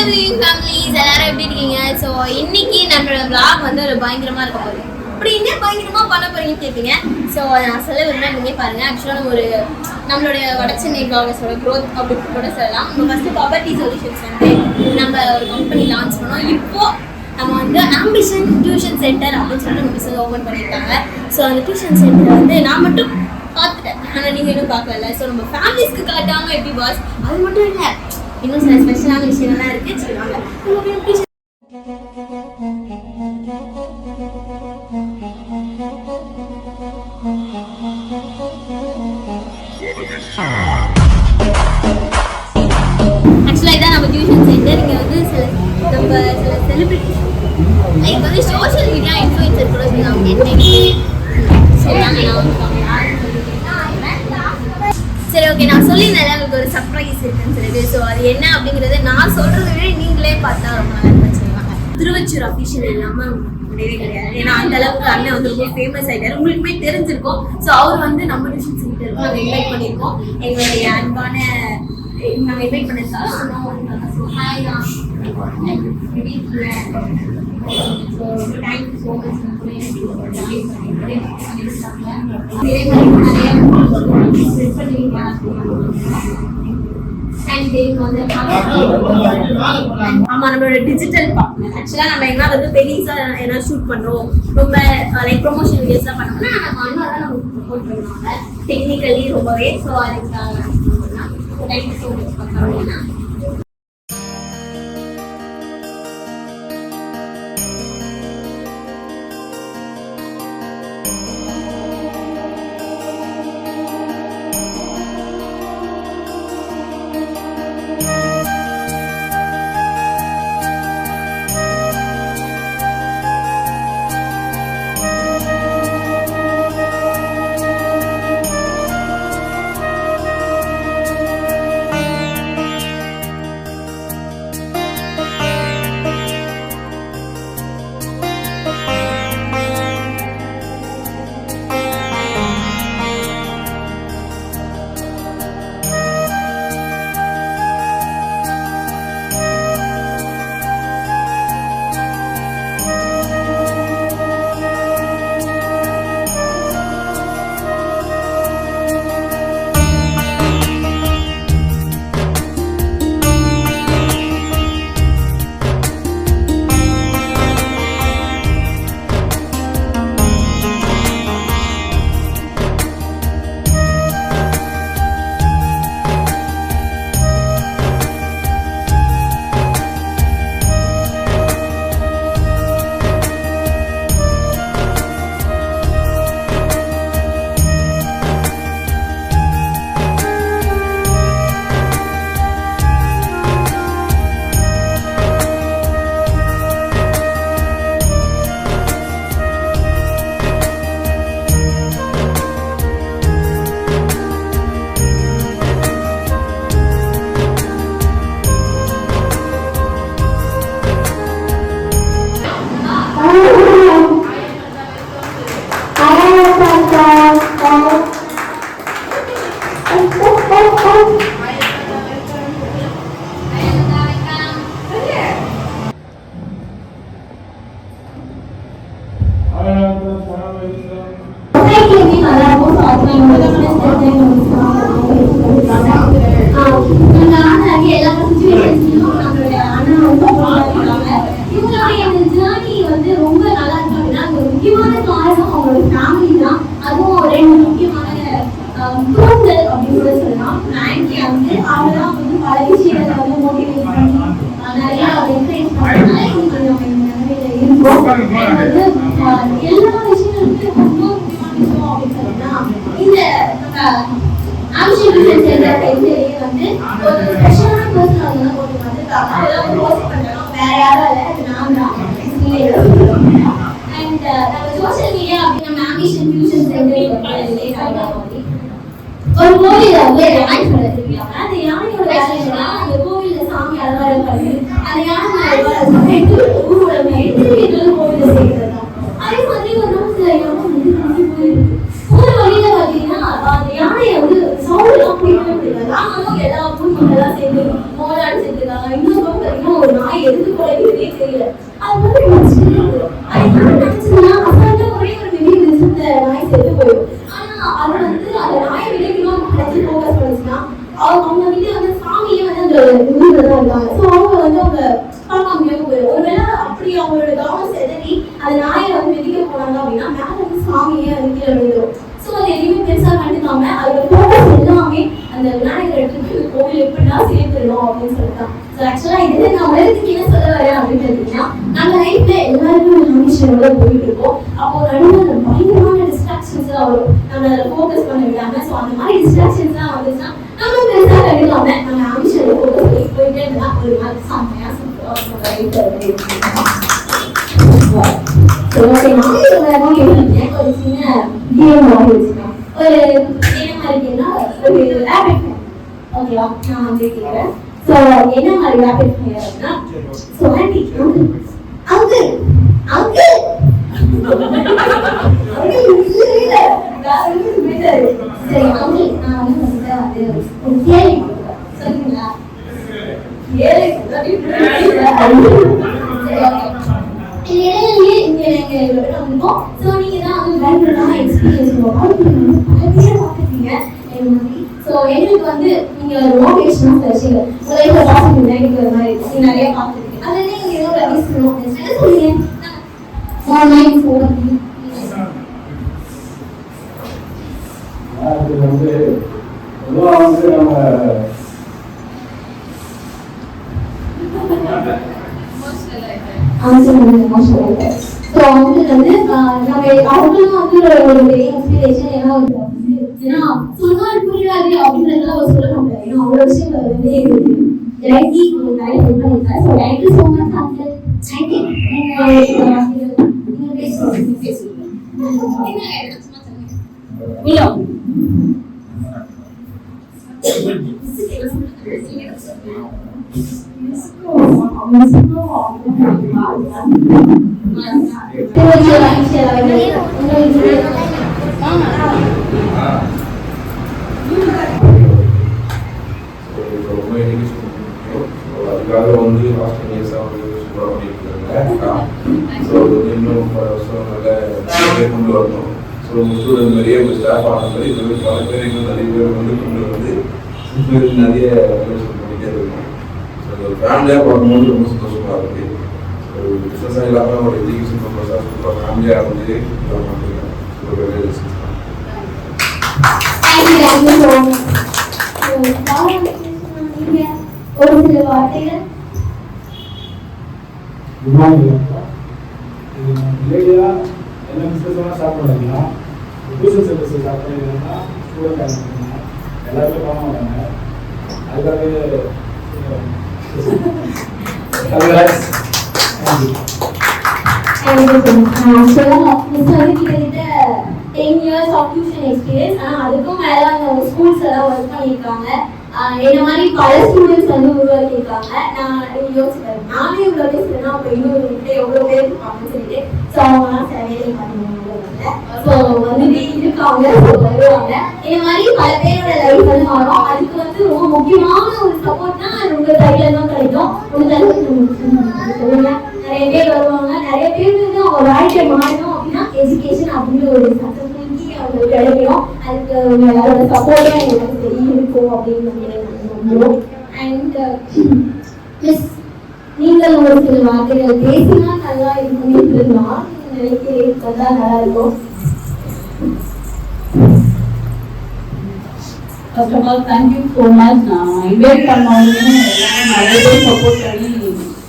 Viewing families எல்லாரும் எப்படி இருக்கீங்க? ஸோ இன்னைக்கு நம்மளோட vlog வந்து ஒரு பயங்கரமா இருக்க போகுது. அப்படி என்ன பயங்கரமா பண்ண போறீங்கன்னு கேட்பீங்க. ஸோ நான் சொல்ல விரும்புறேன், நீங்க பாருங்க. ஆக்சுவலாக நம்ம நம்மளுடைய வடச்சென்னை vloggers-ஓட growth அப்படின்னு கூட சொல்லலாம். நம்ம ஃபர்ஸ்ட் பவர்ட்டி சொல்யூஷன்ஸ் வந்து நம்ம ஒரு கம்பெனி லான்ச் பண்ணோம். இப்போ நம்ம வந்து ஆம்பிஷன் டியூஷன் சென்டர் அப்படின்னு சொல்லிட்டு நம்ம பிசினஸ் ஓப்பன் பண்ணியிருக்காங்க. ஸோ அந்த டியூஷன் சென்டர் வந்து நான் மட்டும் பார்த்துட்டேன், ஆனால் நீங்கள் இன்னும் பார்க்கல. ஸோ நம்ம ஃபேமிலிஸ்க்கு காட்டாமல் எப்படி பாஸ், அது மட்டும் இல்லை, இன்னும் சில ஸ்பெஷலான விஷயங்கள்லாம் இருக்குது. சொல்லுவாங்க ஆக்சுவலாக இதான் நம்ம டியூஷன் சென்டர். இங்கே வந்து சில செலிபிரிட்டி லைக் வந்து சோஷியல் மீடியா இன்ஃப்ளூயன்சர் கூட சொன்னாங்க என்னைக்கு. சரி, ஓகே, நான் சொல்லியிருந்தேன் உங்களுக்கு ஒரு சர்ப்ரைஸ் இருக்குன்னு சொல்லிட்டு. ஸோ அது என்ன அப்படிங்கிறத நான் சொல்கிறத விட நீங்களே பார்த்தா ரொம்ப நல்லா சொல்லுவாங்க. திருவச்சூர் அஃபிஷியல் இல்லாமல் கிடையவே கிடையாது. ஏன்னா அந்த அளவுக்கு அண்ணன் வந்து ரொம்ப ஃபேமஸ் ஆகிட்டார், உங்களுக்குமே தெரிஞ்சிருக்கும். ஸோ அவர் வந்து நம்ம டியூஷன் சென்டருக்கு நாங்கள் இன்வைட் பண்ணியிருக்கோம். எங்களுடைய அன்பான நாங்கள் இன்வைட் பண்ணியிருக்கோம். ஸோ ஹாய் தான், தேங்க்யூ ஸோ மச். ஆமா, நம்மளோட டிஜிட்டல் பார்ட்னர். ஆக்சுவலா நம்ம என்ன வந்து பெரியசா என்ன ஷூட் பண்றோம், ரொம்ப லைக் ப்ரொமோஷன் வீடியோஸ்லாம் பண்ணோம்னா நம்ம அண்ணாதான் நமக்கு சப்போர்ட் பண்ணுவாங்க டெக்னிக்கலி ரொம்பவே. ஸோ அதுக்காக தேங்க்யூ ஸோ மச் பண்ணுறோம். ஒரு கோவில வந்து டான்ஸ் பண்ணிருக்காங்க. அந்த யானையோட அந்த கோவில்ல சாமி அலங்காரம் பண்ணி அந்த யானை கோவில சேர்க்கிறதா. அதே மாதிரி ஒரு நாள் யானை வந்து போயிருக்கு. ஒரு வழியில பாத்தீங்கன்னா அந்த யானையை வந்து சவுண்ட் எல்லாம் போயிட்டு ஆனாலும் எல்லா பூமிகளெல்லாம் சேர்ந்து மோடாடு சேர்த்துருக்காங்க. இன்னொரு பாத்தீங்கன்னா ஒரு நாய் எதுக்கு குறைக்கிறதே தெரியல. அது மாதிரி நினைச்சதுன்னா அசால்ட்டா ஒரே ஒரு மிதி இந்த நாய் செத்து போயிடும். ஆனா அது வந்து அந்த நாயை விளைக்கணும் நினைச்சு ஃபோக்கஸ் பண்ணுச்சுன்னா அவங்க வந்து அந்த சாமியே வந்து அந்த ஊர்ல தான் இருக்காங்க. ஸோ அவங்க வந்து அவங்க பார்க்க முடியாம போயிடும். ஒருவேளை அப்படி அவங்களோட கவனம் செதறி அந்த நாயை வந்து மிதிக்க போனாங்க அப்படின்னா மேல வந்து சாமியே வந்து கீழே விழுந்துடும். ஸோ அது எதுவுமே பெருசா கண்டுக்காம அதோட ஃபோக்கஸ் எல்லாமே அந்த விநாயகர் எடுத்துட்டு கோவில் எப்படின்னா சேர்த்துடணும் அப்படின்னு சொல்லிட்டான். ஸோ ஆக்சுவலா இது நான் உலகத்துக்கு என்ன சொல்ல வரேன் அப்படின்னு கேட்டீங்கன்னா, நம்ம லைஃப்ல எல்லாருக்கும் ஒரு ஆம்பிஷனோட போயிட்டு இருக்கோம். அப்போ நடுவில் பயங்கரமான டிஸ்ட்ராக்ஷன்ஸ் எல்லாம் வரும், நம்ம அதில் ஃபோக்கஸ் பண்ண விடாம. ஸோ அந்த மாதிரி டிஸ்ட்ராக்ஷன்ஸ் எல்லாம் வந்துச்சுன்னா நம்ம பெருசா கண்டுக்காம நம்ம ஆம்பிஷனை ஃபோக்கஸ் பண்ணி போயிட்டே இருந்தா ஒரு மாதிரி செம்மையா ஒரு சின்ன கேம் வாங்கி வச்சுக்கலாம். ஒரு என்ன மாதிரினா ஒரு ரேபிட் ஃபயர். ஓகேவா, நான் வந்து கேட்குறேன். ஸோ என்ன மாதிரி ரேபிட் ஃபயர் அப்படின்னா, ஸோ ஆண்டி அங்கிள் அங்கிள் சரி அங்கிள், நான் வந்து உங்கள்கிட்ட வந்து ஒரு கேள்வி கொடுக்குறேன், சொல்லுங்களா? இடையிலேயே இங்க நாங்க இவ்வளவு பேர் வந்திருக்கோம். ஸோ நீங்க தான் வந்து பயங்கரமான எக்ஸ்பீரியன்ஸ் பல பேரை பார்த்துருக்கீங்க இந்த மாதிரி. ஸோ எங்களுக்கு வந்து நீங்க ஒரு மோட்டிவேஷனாக வச்சுங்க உங்க லைஃப்ல பாசிட்டிவ் நெகட்டிவ் மாதிரி இருக்கும், நீங்க நிறைய பார்த்துருக்கீங்க. அதில் நீங்க ஏதோ ஒரு அட்வைஸ் சொல்லணும் என்ன சொல்லுங்க? அது வந்து பொதுவாக வந்து நம்ம ஸோ அவங்களுக்கு வந்து நம்ம அவங்களும் வந்து ஒரு பெரிய இன்ஸ்பிரேஷன். ஏன்னா சொன்னால் புரியாது அப்படின்றதுலாம் ஒரு சொல்ல முடியாது. ஏன்னா அவ்வளோ விஷயங்கள் வந்து ரைட்டி நிறைய ஹெல்ப் பண்ணியிருக்காரு. So thank you so much uncle. Thank you. நீங்கள் பேசுவோம் அதுக்காக வந்து ஹாஸ்டல் இயர்ஸாக வந்து சூப்பராக பண்ணிட்டு இருக்காங்க. ஸோ இன்னும் பல வருஷம் நல்ல கொண்டு வரணும். ஸோ ஸ்டூடெண்ட் நிறைய ஸ்டாஃப் ஆன மாதிரி பல பேர் இன்னும் நிறைய பேர் வந்து கொண்டு வந்து நிறைய பண்ணிட்டே இருக்கணும். ஸோ ஒரு ஃபேமிலியாக பார்க்கும்போது ரொம்ப சந்தோஷமாக இருக்குது. ஒரு பிஸ்னஸாக இல்லாமல் ஒரு எஜுகேஷன் பர்பஸாக சூப்பராக ஃபேமிலியாக வந்து ஒரு வேலை பிஸ்னஸ் தான். ஒரு சில வார்த்தைகள் என்ன பிஸ்னஸ் ஸ்டார்ட் பண்ணுறீங்கன்னா டியூஷன் சர்வீஸ் ஸ்டார்ட் பண்ணிங்கன்னா ஸ்டூடெண்ட் எல்லாருமே பண்ண மாட்டாங்க. அதுக்காகவே10 years of tuition experience. அதுக்கும் மேல அவங்க ஸ்கூல்ஸ் எல்லாம் ஒர்க் பண்ணியிருக்காங்க. என்ன மாதிரி பல ஸ்டூடெண்ட்ஸ் வந்து உருவாக்கியிருக்காங்க. நான் யோசிக்கிறேன், நானே இவ்வளோ பேசுறேன்னா அப்போ இன்னும் எவ்வளோ பேர் இருப்பாங்கன்னு சொல்லிட்டு. ஸோ அவங்கலாம் சில வேலை பண்ணுவாங்க. ஸோ வந்துட்டு இருக்காங்க, வருவாங்க. இந்த மாதிரி பல பேரோட லைஃப் வந்து மாறும். அதுக்கு வந்து ரொம்ப முக்கியமான ஒரு சப்போர்ட்னா உங்க கையில தான் கிடைக்கும். உங்க சொல்லுங்க, நிறைய பேர் வருவாங்க. நிறைய பேர் வந்து அவங்க வாழ்க்கை மாறணும் அப்படின்னா எஜுகேஷன் அப்படின்ற ஒரு சக்சஸ்ஃபுல் அவங்களுக்கு கிடைக்கும். அதுக்கு எல்லாரோட சப்போர்ட்டே எனக்கு தெரியும் இருக்கும் அப்படின்னு நம்புகிறோம். அண்ட் மிஸ், நீங்கள் ஒரு சில வார்த்தைகள் பேசினா நல்லா இருக்குன்னு நான் நினைக்கிறேன். தான் நல்லா இருக்கும். First of all thank you so much. நான் இன்வைட் பண்ணவங்க எல்லாரும் நிறைய பேர் சப்போர்ட் பண்ணி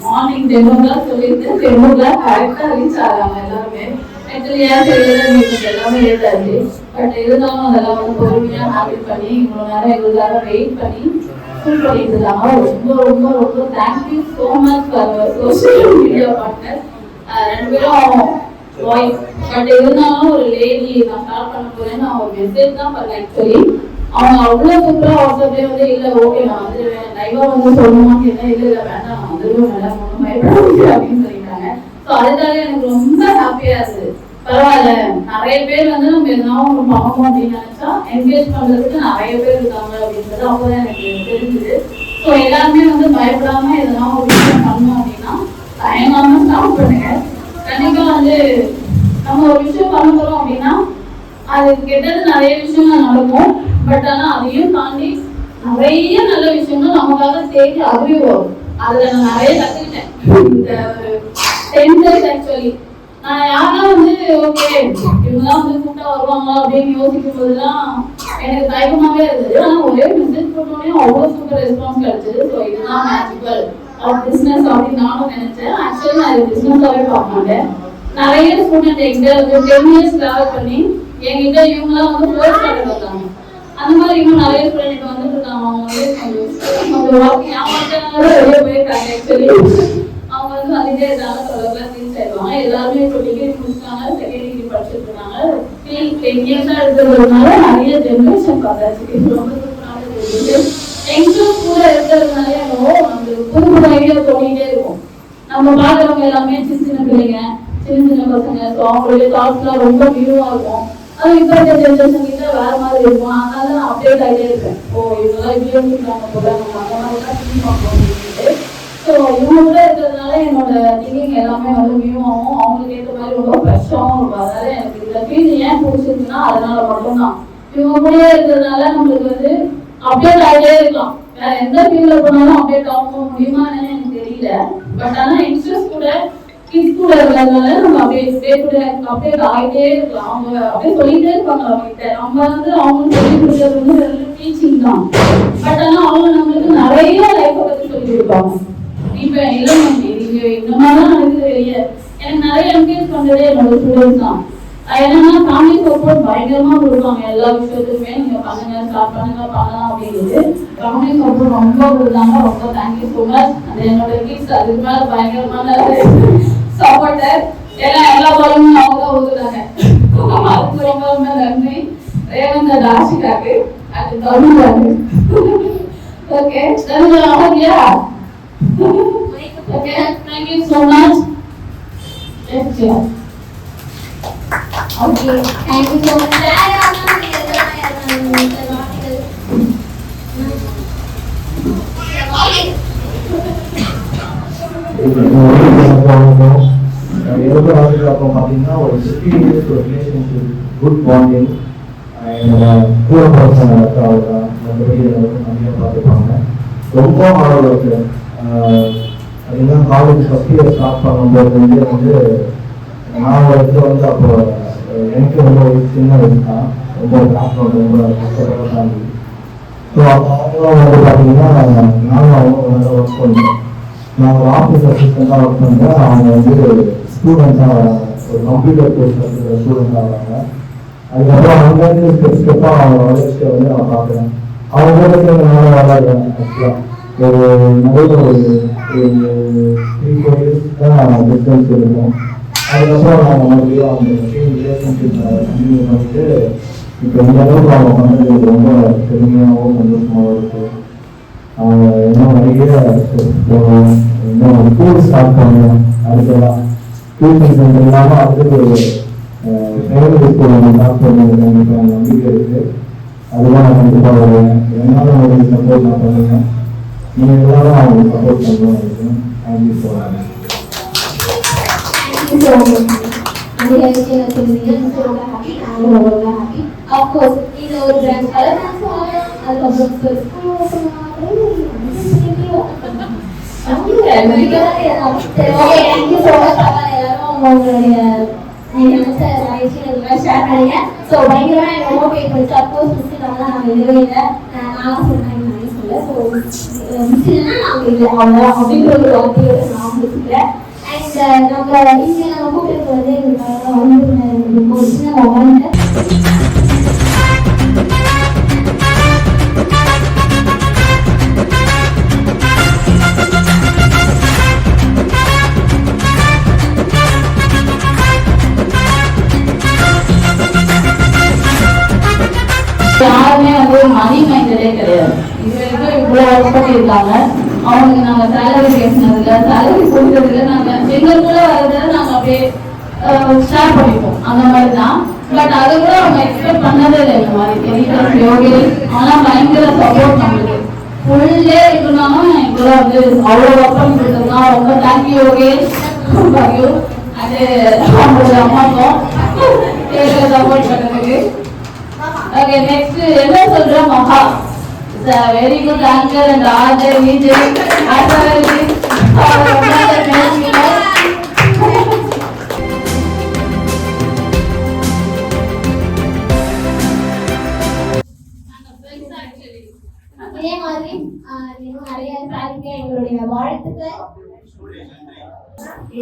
மார்னிங் 10 o'clock சொல்லியிருந்தேன். 10 o'clock கரெக்டாக ரீச் ஆகிறாங்க எல்லாருமே. ஆக்சுவலி ஏன் செய்யறது எல்லாமே லேட் ஆச்சு. பட் இருந்தாலும் அதெல்லாம் வந்து பொறுமையாக ஹேண்டில் பண்ணி இவ்வளோ நேரம் எங்களுக்காக வெயிட் பண்ணி ஃபுல் பண்ணிட்டு இருக்காங்க. ரொம்ப ரொம்ப ரொம்ப thank you so much for social media partner. 2 பேரும் பாய், பட் இருந்தாலும் ஒரு லேடி நான் ஸ்டார்ட் பண்ண போறேன்னு நான் ஒரு மெசேஜ் தான் பண்ணேன். ஆக்சுவலி அவங்க அவ்வளோ சூப்பராக வாட்ஸ்அப்லேயே வந்து இல்லை ஓகே நான் வந்துடுவேன் லைவாக வந்து சொல்லணுமான்னு கேட்டேன். இல்லை இல்லை வேண்டாம் நான் வந்துடுவேன் மேடம் ஒன்றும் பயப்படாதீங்க அப்படின்னு சொல்லிட்டாங்க. ஸோ அதுக்காக எனக்கு ரொம்ப ஹாப்பியாக இருந்தது. பரவாயில்ல, நிறைய பேர் வந்து நம்ம எதனா ஒன்று பண்ணணும் அப்படின்னு நினைச்சா என்கரேஜ் பண்றதுக்கு நிறைய பேர் இருக்காங்க அப்படின்றது அப்போதான் எனக்கு தெரிஞ்சுது. ஸோ எல்லாருமே வந்து பயப்படாம எதனா ஒரு விஷயம் பண்ணணும் அப்படின்னா தயங்காம ஸ்டார்ட் பண்ணுங்க. கண்டிப்பா வந்து நம்ம ஒரு விஷயம் பண்ண போறோம் அப்படின்னா அது கெட்டது நிறைய விஷயங்கள் நடக்கும். பட் ஆனா அதையும் தாண்டி நிறைய நல்ல விஷயங்கள் நமக்காக தேடி அதுவே வரும். அதுல நான் நிறைய கத்துக்கிட்டேன் இந்த ஒரு 10 days. ஆக்சுவலி நான் யாரா வந்து ஓகே இவங்கெல்லாம் வந்து கூட்டா வருவாங்களா அப்படின்னு யோசிக்கும் போதுதான் எனக்கு தயக்கமாவே இருந்தது. ஆனா ஒரே மெசேஜ் போட்டோடனே அவ்வளவு சூப்பர் ரெஸ்பான்ஸ் கிடைச்சது. ஸோ இதுதான் மேஜிக்கல் ஆஃப் பிசினஸ் அப்படின்னு நானும் நினைச்சேன். ஆக்சுவலி நான் இது பிசினஸாவே பார்க்க மாட்டேன். நிறைய ஸ்டூடெண்ட் எங்க வந்து 10 years டிராவல் பண்ணி என்கிட்ட இவங்கெல்லாம் வந்து கோர்ஸ் கற்றுட்டு வந்தாங்க. அந்த மாதிரி இன்னும் நிறைய ஸ்டூடெண்ட் இப்போ வந்துட்டு இருக்காங்க. அவங்க வந்து கொஞ்சம் வாக்கிங் ஏமாற்ற வெளியே போயிருக்காங்க. ஆக்சுவலி அவங்க வந்து வந்துட்டே இருக்காங்க. 12 ரீச் ஆயிடுவாங்க. எல்லாருமே இப்போ டிகிரி முடிச்சிட்டாங்க, செகண்ட் டிகிரி படிச்சுட்டு இருக்காங்க. 10 years இருக்கிறதுனால நிறைய ஜென்ரேஷன் பார்த்தாச்சு. ரொம்ப சூப்பரான யங்ஸ்டர்ஸ் கூட இருக்கிறதுனால அந்த புது புது ஐடியா தோணிட்டே இருக்கும். நம்ம பார்க்குறவங்க எல்லாமே சின்ன பிள்ளைங்க, சின்ன பசங்க. ஸோ அவங்களுடைய தாட்ஸ்லாம் ரொம்ப வியூவா இருக்கும். அது இப்போ இருக்க ஜென்ரேஷன் கிட்ட வேற மாதிரி இருக்கும். அதனால நான் அப்டேட் ஆகிட்டே இருப்பேன். ஓ இவங்கெல்லாம் இப்படி யோசிக்கிறாங்க போல, நம்ம அந்த மாதிரிலாம் திங்க் பண்ணணும் அப்படின்ட்டு. ஸோ இவங்க கூட இருக்கிறதுனால என்னோட திங்கிங் எல்லாமே வந்து வியூ ஆகும். அவங்களுக்கு ஏற்ற மாதிரி ரொம்ப ஃப்ரெஷ்ஷாகவும் இருக்கும். அதனால எனக்கு இந்த ஃபீல்டு ஏன் பிடிச்சிருக்குன்னா அதனால மட்டும்தான். இவங்க கூட இருக்கிறதுனால நம்மளுக்கு வந்து அப்டேட் ஆகிட்டே இருக்கலாம். வேற எந்த ஃபீல்டில் போனாலும் அப்டேட் ஆக முடியுமான்னு எனக்கு தெரியல. பட் ஆனால் இன்ட்ரெஸ்ட் கூட கிட்ஸ் கூட இருக்கிறதுனால நம்ம அப்படியே அப்டேட் ஆகிட்டே இருக்கலாம். அவங்க அப்படியே சொல்லிட்டே இருப்பாங்க அவங்ககிட்ட. நம்ம வந்து அவங்களுக்கு சொல்லி கொடுக்கறது வந்து டீச்சிங் தான். பட் ஆனால் அவங்க நம்மளுக்கு நிறைய லைஃப்பை பற்றி சொல்லி கொடுப்பாங்க. இப்போ இல்லை நீங்க இந்த மாதிரிலாம் நடக்குது வெளியே. எனக்கு நிறைய என்கரேஜ் பண்றதே என்னோட ஸ்டூடெண்ட்ஸ் தான். என்னன்னா ஃபேமிலி சப்போர்ட் பயங்கரமா கொடுப்பாங்க. எல்லா விஷயத்துக்குமே நீங்க பண்ணுங்க, ஸ்டார்ட் பண்ணுங்க, பண்ணலாம் அப்படின்னு ஃபேமிலி சப்போர்ட் ரொம்ப கொடுத்தாங்க. ரொம்ப தேங்க்யூ ஸோ மச். அது என்னோட கிட்ஸ் அதுக்கு மேல பயங்கரமான சப்போர்ட்டர். ஏன்னா எல்லா பாலமும் அவங்க தான் ஊதுறாங்க. அதுக்கு ரொம்ப ரொம்ப நன்றி ரேவந்த் ராஷிகாக்கு அது தமிழாக்கு. ஓகே ஓகேயா? Okay thank you so much. Okay thank you so much. அப்புறம் பார்த்தீங்கன்னா ஒரு 15 years ஒரு ரிலேஷன்ஷிப், குட் பாண்டிங். கூட பர்சன் அவங்க மற்றபடி நிறைய பார்த்துப்பாங்க. ரொம்ப ஹார்ட் ஒர்க்கு. அதுதான் காலேஜ் ஃபஸ்ட் இயர் ஸ்டார்ட் பண்ணும்போது வந்து நான் வந்து அப்போ எனக்கு ரொம்ப சின்ன வயசு தான். ரொம்ப பேக்ரவுண்ட் ரொம்ப கஷ்டப்பட்டு இருந்துச்சு. ஸோ அவங்களும் வந்து பார்த்தீங்கன்னா நானும் அவங்க நல்லா ஒர்க் பண்ணுறேன். நான் ஒரு ஆஃபீஸ் அசிஸ்டண்டாக ஒர்க் பண்ணுறேன். அவங்க வந்து ஸ்டூடெண்ட்ஸாக வராங்க, ஒரு கம்ப்யூட்டர் கோர்ஸ் படிக்கிற ஸ்டூடெண்ட்டாக வராங்க. அதுக்கப்புறம் அங்கேருந்து ஸ்டெப்பாக அவங்க வளர்ச்சியை வந்து நான் பார்க்குறேன். அவங்க கூட நல்லா வளர்றேன். ஆக்சுவலாக ஒரு நல்ல ஒரு 3-4 years தான் டிஸ்டன்ஸ் இருக்கும். அதுக்கப்புறம் அவங்க மறுபடியும் அவங்க ரிலேஷன்ஷிப் கண்டினியூ பண்ணிட்டு இப்போ இந்த அளவுக்கு அவங்க பண்ணுறது ரொம்ப பெருமையாகவும் சந்தோஷமாகவும் இருக்குது. அவங்க இன்னும் நிறைய இன்னும் ஸ்கூல் ஸ்டார்ட் பண்ணணும். அடுத்ததான் டியூஷன் சென்டர் இல்லாமல் அடுத்தது பிரைமரி ஸ்கூல் அவங்க ஸ்டார்ட் பண்ணுறது கண்டிப்பாக நம்பிக்கை இருக்குது. அதுதான் நான் கண்டிப்பாக வருவேன். என்னால் உங்களுக்கு சப்போர்ட் நான் பண்ணுவேன். நீங்கள் எல்லாரும் அவங்களுக்கு சப்போர்ட் பண்ணணும்னு நினைக்கிறேன். Thank you so much. நிறைய விஷயம் சொல்லுவீங்க. ரொம்ப ஹாப்பி, நானும் ரொம்ப ஹாப்பி. அஃப்கோர்ஸ் இது ஒரு பிரான்ச் கலர் டான்ஸ் அதுக்கப்புறம் ஷேர் பண்ணுங்க. ஸோ பயங்கரமாக எனக்கு மோட்டிவேட் பண்ணிச்சு. அஃப்கோர்ஸ் மிஸ் இல்லாமல் நாங்கள் இல்லவே இல்லை. நான் சொன்னேன் நானே சொல்ல. ஸோ மிஸ் இல்லைன்னா நாங்கள் இல்லை அவ்வளோ அப்படின்ற ஒரு வார்த்தையோட நான் முடிச்சுக்கிறேன். அண்ட் நம்ம இங்கே நம்ம கூப்பிட்டு வந்து எங்களுக்காக வந்து ஒரு சின்ன மொமெண்ட். யாருமே வந்து மணி மைண்டடே கிடையாது. இது வரைக்கும் இவ்வளோ ஒர்க் பண்ணியிருக்காங்க. அவங்களுக்கு நாங்கள் சேலரி பேசினதில்லை, சேலரி கொடுக்கறதில்லை. நாங்கள் எங்களுக்குள்ள வரதை நாங்கள் அப்படியே ஷேர் பண்ணிப்போம், அந்த மாதிரி தான். பட் அதை கூட அவங்க எக்ஸ்பெக்ட் பண்ணதே இல்லை. இந்த மாதிரி யோகேஷ் ஆனால் பயங்கர சப்போர்ட் நம்மளுக்கு ஃபுல் டே இருக்கணும்னாலும் எங்களை வந்து அவ்வளோ ஒர்க் பண்ணி கொடுத்துருக்கான். ரொம்ப தேங்க்யூ யோகேஷ். பாரு அது அவங்களோட அம்மாக்கும் கேட்க சப்போர்ட் பண்ணுறதுக்கு. ஓகே, நெக்ஸ்ட் என்ன சொல்ற மகா. It's a very good anchor and author, DJ, as well as another man leader. இதே மாதிரி இன்னும் நிறைய சாருக்கு எங்களுடைய வாழ்த்துக்கள்.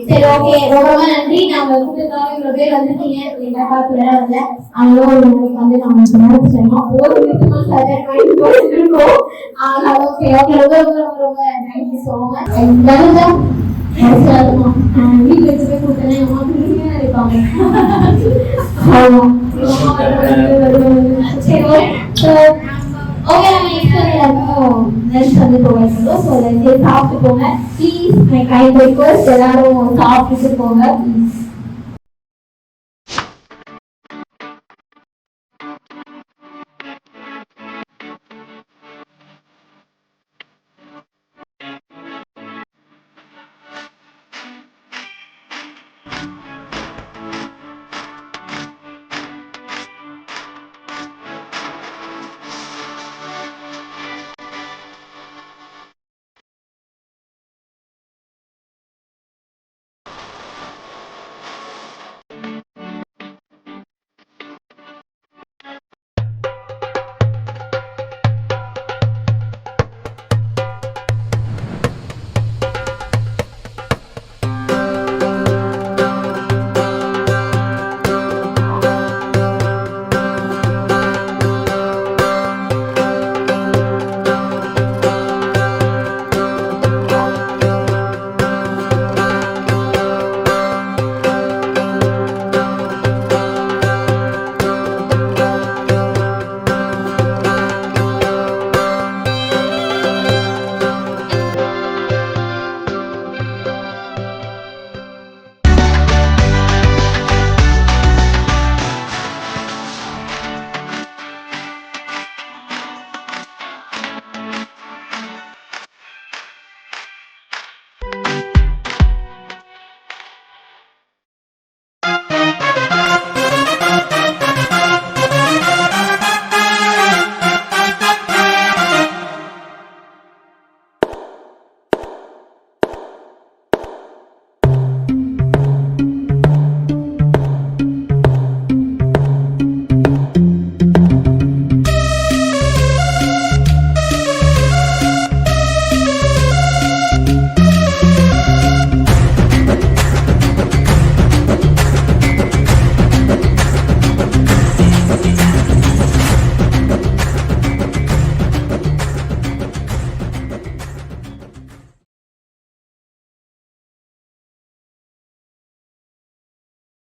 சரி, ஓகே, ரொம்ப ரொம்ப நன்றி. நாங்க கூட்டத்துக்காக இவ்வளவு பேர் வந்துட்டீங்க. என்ன பார்த்து வேற வரல. அவங்களும் வந்து நம்ம நடத்துறோம். ஒரு விதமா சஜெக்ட் பண்ணி போட்டுருக்கோம். அதனால ஓகே ஓகே ரொம்ப ரொம்ப ரொம்ப ரொம்ப தேங்க்யூ ஸோ மச். வீட்டில் வச்சு போய் கொடுத்தேன் அம்மா திரும்பியே இருப்பாங்க. சரி, ஓகே, நம்ம நெக்ஸ்ட் வந்து எல்லாருக்கும் லஞ்ச் வந்து ப்ரொவைட் பண்ணுறோம். ஸோ லஞ்சே சாப்பிட்டு போங்க ப்ளீஸ். மை கைண்ட் ரிக்வெஸ்ட், எல்லாரும் சாப்பிட்டுட்டு போங்க ப்ளீஸ்.